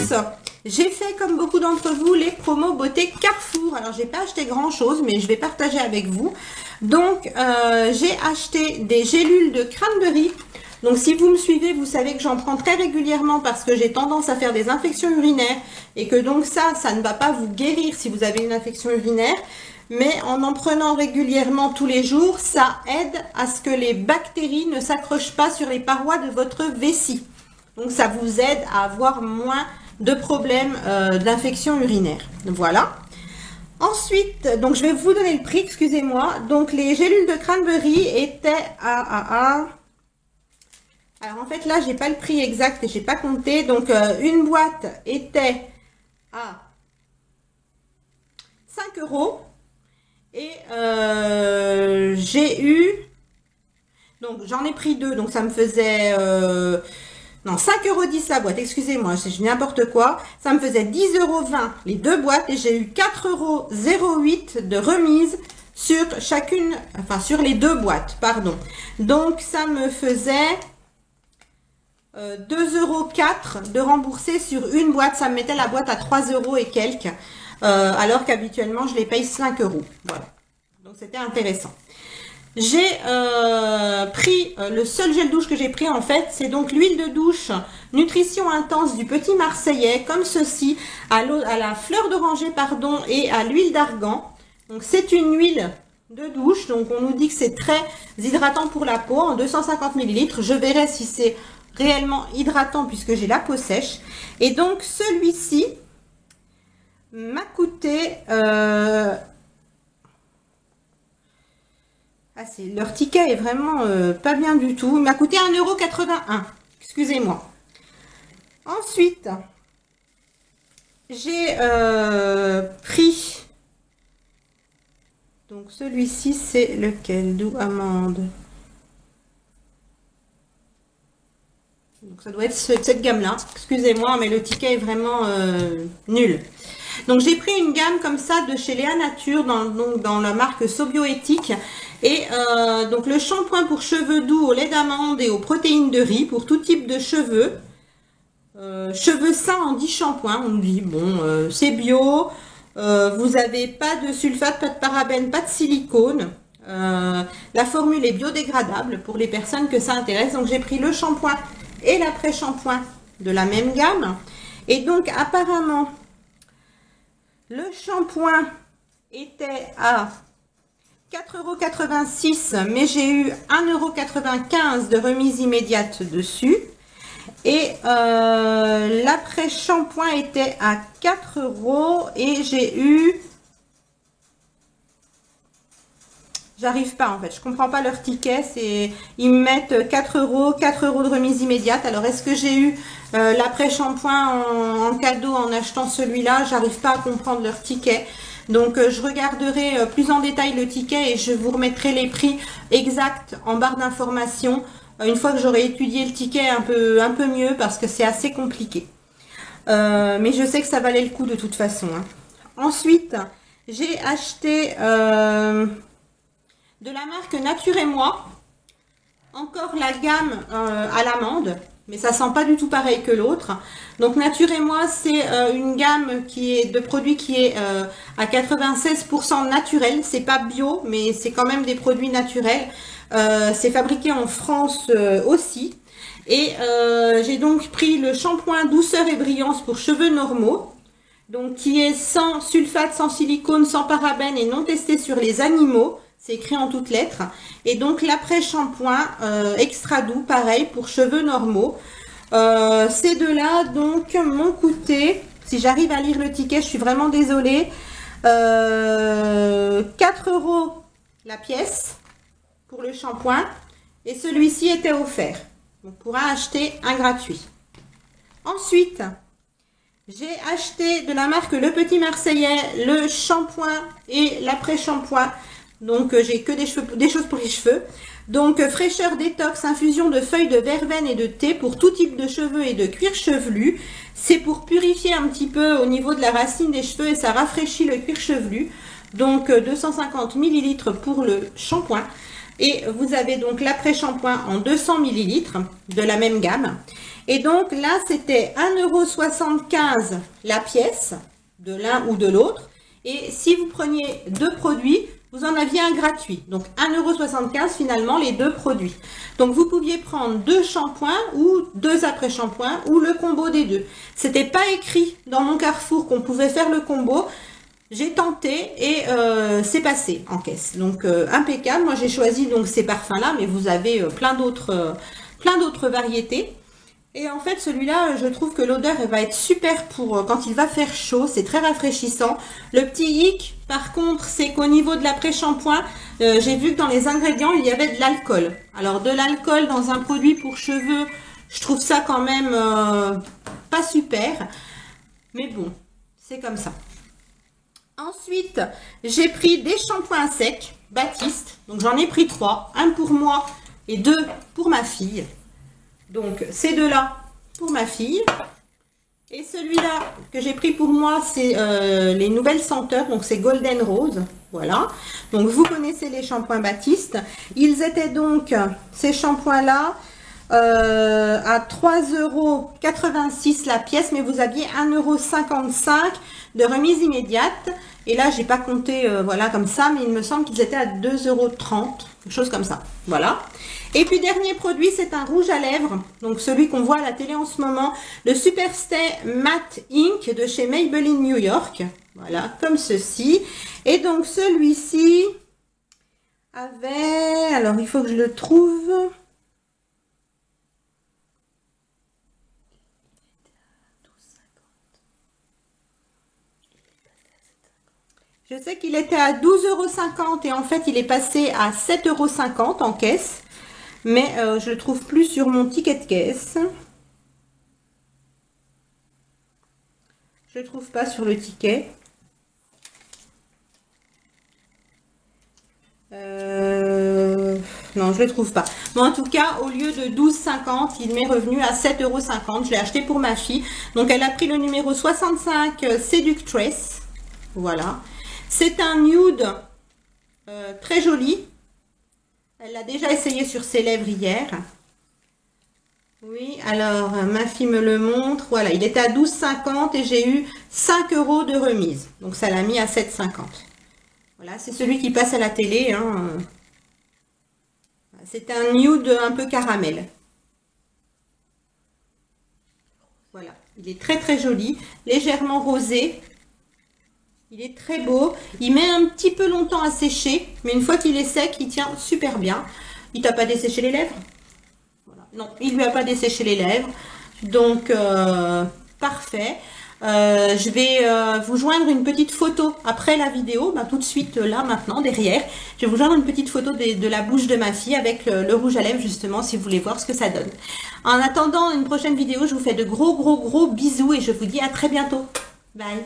mars, j'ai fait comme beaucoup d'entre vous les promos beauté Carrefour. Alors j'ai pas acheté grand chose, mais je vais partager avec vous. Donc j'ai acheté des gélules de cranberry. Donc si vous me suivez, vous savez que j'en prends très régulièrement parce que j'ai tendance à faire des infections urinaires et que donc ça ne va pas vous guérir si vous avez une infection urinaire. Mais en prenant régulièrement tous les jours, ça aide à ce que les bactéries ne s'accrochent pas sur les parois de votre vessie. Donc ça vous aide à avoir moins de problèmes d'infection urinaire. Voilà. Ensuite, donc je vais vous donner le prix, excusez-moi. Donc les gélules de cranberry étaient à... Alors en fait là, j'ai pas le prix exact et j'ai pas compté. Donc une boîte était à 5 € et j'ai eu... Donc j'en ai pris deux, donc ça me faisait... non, 5,10 € la boîte, excusez-moi, je n'importe quoi. Ça me faisait 10,20 € les deux boîtes et j'ai eu 4,08 € de remise sur chacune, enfin sur les deux boîtes, pardon. Donc ça me faisait 2,04 € de rembourser sur une boîte. Ça me mettait la boîte à 3 € et quelques, alors qu'habituellement je les paye 5 €. Voilà, donc c'était intéressant. J'ai pris le seul gel douche que j'ai pris en fait, c'est donc l'huile de douche Nutrition Intense du Petit Marseillais, comme ceci, à la fleur d'oranger pardon et à l'huile d'argan. Donc c'est une huile de douche, donc on nous dit que c'est très hydratant pour la peau en 250 ml. Je verrai si c'est réellement hydratant puisque j'ai la peau sèche. Et donc celui-ci m'a coûté... leur ticket est vraiment pas bien du tout. Il m'a coûté 1,81 €. Excusez-moi. Ensuite, j'ai pris... Donc celui-ci, c'est lequel? Doux amande. Donc ça doit être cette gamme-là. Excusez-moi, mais le ticket est vraiment nul. Donc j'ai pris une gamme comme ça de chez Léa Nature dans la marque Sobioéthique. Et donc le shampoing pour cheveux doux au lait d'amande et aux protéines de riz pour tout type de cheveux. Cheveux sains en 10 shampoings. On dit bon c'est bio. Vous n'avez pas de sulfate, pas de parabènes, pas de silicone. La formule est biodégradable pour les personnes que ça intéresse. Donc j'ai pris le shampoing et l'après-shampoing de la même gamme. Et donc apparemment le shampoing était à 4,86 €, mais j'ai eu 1,95 € de remise immédiate dessus. Et l'après-shampoing était à 4 € et j'ai eu... J'arrive pas en fait, je comprends pas leur ticket, ils me mettent 4 €, 4 € de remise immédiate. Alors est-ce que j'ai eu l'après-shampoing en cadeau en achetant celui-là? J'arrive pas à comprendre leur ticket. Donc je regarderai plus en détail le ticket et je vous remettrai les prix exacts en barre d'informations une fois que j'aurai étudié le ticket un peu mieux parce que c'est assez compliqué. Mais je sais que ça valait le coup de toute façon. Hein. Ensuite, j'ai acheté de la marque Nature et Moi, encore la gamme à l'amande, mais ça sent pas du tout pareil que l'autre. Donc Nature et Moi, c'est une gamme de produits qui est à 96% naturel. C'est pas bio, mais c'est quand même des produits naturels. C'est fabriqué en France aussi. Et j'ai donc pris le shampoing douceur et brillance pour cheveux normaux. Donc qui est sans sulfate, sans silicone, sans parabènes et non testé sur les animaux. C'est écrit en toutes lettres. Et donc l'après-shampoing extra doux, pareil, pour cheveux normaux. Ces deux-là, donc, m'ont coûté, si j'arrive à lire le ticket, je suis vraiment désolée, 4 € la pièce pour le shampoing. Et celui-ci était offert. On pourra acheter un gratuit. Ensuite, j'ai acheté de la marque Le Petit Marseillais le shampoing et l'après-shampoing. Donc j'ai que des choses pour les cheveux. Donc fraîcheur détox, infusion de feuilles de verveine et de thé pour tout type de cheveux et de cuir chevelu. C'est pour purifier un petit peu au niveau de la racine des cheveux et ça rafraîchit le cuir chevelu. Donc 250 ml pour le shampoing. Et vous avez donc l'après-shampoing en 200 ml de la même gamme. Et donc là, c'était 1,75 € la pièce, de l'un ou de l'autre. Et si vous preniez 2 produits, vous en aviez un gratuit. Donc 1,75 € finalement les 2 produits. Donc vous pouviez prendre 2 shampoings ou 2 après-shampoings ou le combo des 2. C'était pas écrit dans mon Carrefour qu'on pouvait faire le combo. J'ai tenté et c'est passé en caisse. Donc impeccable. Moi j'ai choisi donc ces parfums là, mais vous avez plein d'autres variétés. Et en fait, celui-là, je trouve que l'odeur, elle va être super pour quand il va faire chaud. C'est très rafraîchissant. Le petit hic, par contre, c'est qu'au niveau de l'après-shampoing, j'ai vu que dans les ingrédients, il y avait de l'alcool. Alors, de l'alcool dans un produit pour cheveux, je trouve ça quand même pas super. Mais bon, c'est comme ça. Ensuite, j'ai pris des shampoings secs, Baptiste. Donc, j'en ai pris 3. Un pour moi et 2 pour ma fille. Donc, ces deux-là pour ma fille. Et celui-là que j'ai pris pour moi, c'est les nouvelles senteurs. Donc, c'est Golden Rose. Voilà. Donc, vous connaissez les shampoings Baptiste. Ils étaient donc, ces shampoings-là, à 3,86 € la pièce. Mais vous aviez 1,55 € de remise immédiate. Et là, j'ai pas compté, voilà, comme ça. Mais il me semble qu'ils étaient à 2,30 €. Quelque chose comme ça. Voilà. Et puis, dernier produit, c'est un rouge à lèvres. Donc, celui qu'on voit à la télé en ce moment. Le Superstay Matte Ink de chez Maybelline New York. Voilà, comme ceci. Et donc, celui-ci avait... Alors, il faut que je le trouve. Je sais qu'il était à 12,50 € et en fait, il est passé à 7,50 € en caisse. Mais je le trouve plus sur mon ticket de caisse. Je le trouve pas sur le ticket. Non, je le trouve pas. Mais en tout cas, au lieu de 12,50 €, il m'est revenu à 7,50 €. Je l'ai acheté pour ma fille. Donc, elle a pris le numéro 65 Seductress. Voilà. C'est un nude très joli. Elle l'a déjà essayé sur ses lèvres hier. Oui, alors ma fille me le montre. Voilà, il était à 12,50 € et j'ai eu 5 € de remise. Donc ça l'a mis à 7,50 €. Voilà, c'est celui qui passe à la télé. Hein. C'est un nude un peu caramel. Voilà, il est très très joli, légèrement rosé. Il est très beau. Il met un petit peu longtemps à sécher, mais une fois qu'il est sec, il tient super bien. Il t'a pas desséché les lèvres? Voilà. Non, il lui a pas desséché les lèvres. Donc, parfait. Je vais vous joindre une petite photo après la vidéo, tout de suite là maintenant derrière. Je vais vous joindre une petite photo de la bouche de ma fille avec le rouge à lèvres justement si vous voulez voir ce que ça donne. En attendant une prochaine vidéo, je vous fais de gros bisous et je vous dis à très bientôt. Bye.